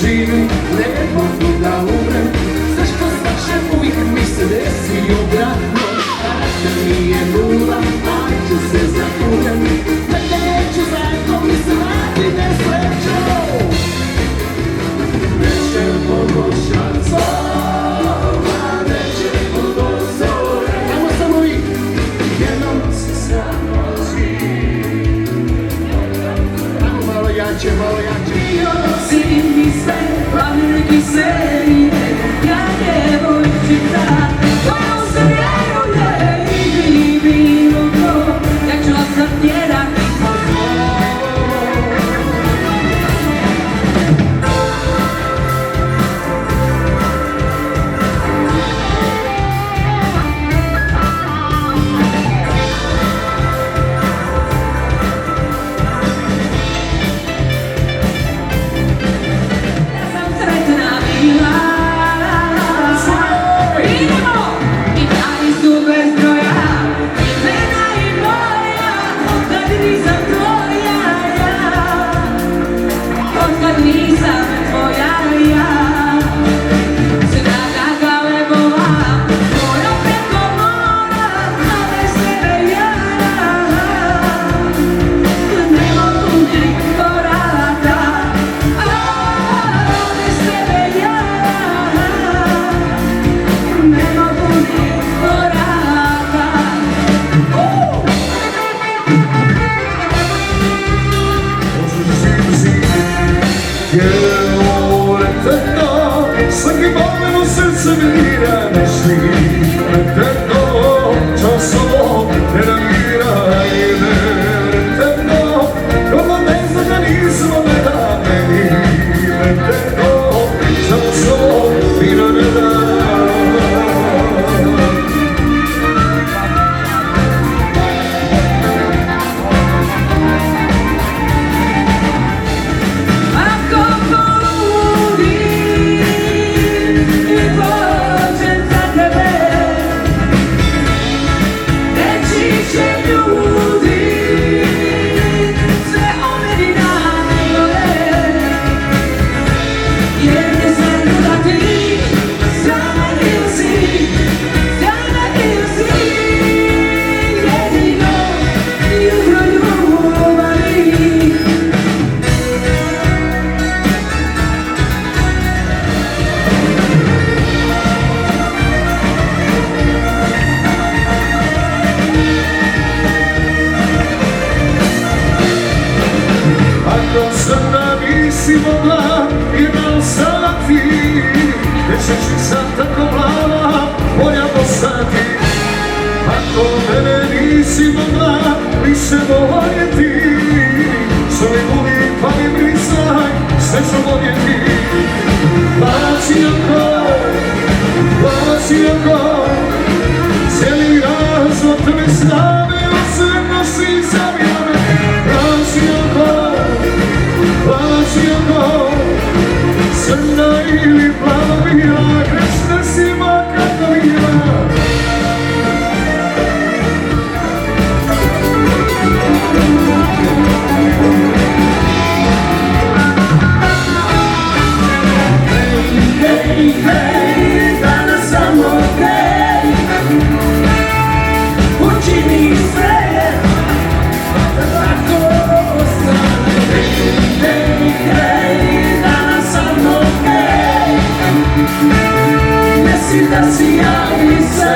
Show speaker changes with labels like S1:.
S1: živim, lepo tu da umrem. Sve što značem uvijek mi se desi obratno. Karakter mi je nula, ali ću se zakunem. Da neću zato mi se vrati nesrećo. Večer poboljšancova, večer podozore. Ajmo samo vi, jednom se samo zvi. Ajmo malo jače, malo jače.
S2: Si mi se, plameni se i ja djevojčica koja se vjeruje i bilo to, ja ću ostat tjerati po
S1: Eterno, svaki bol u srcu mira nešli. Eterno, časovo ne namira ide. Eterno, kako ne zna da nismo ne da meni. Eterno, časovo mira ne da. Ako sam da nisi mogla, imao sam ti. Nećeš sad tako mlada, moja postati. Ako mene nisi mogla, više voljeti. Što mi boli, pa mi priznaj, sve ću voljeti. Plaći oko, cijeli razvod tebe stave, osredno si zavila me. Plaći oko, crna ili plava bila, grešna si makar bila. Hej, hej, danas sam okej, učini sve da tako ostane. Hej, hej, danas sam okej, ne si da si javi se.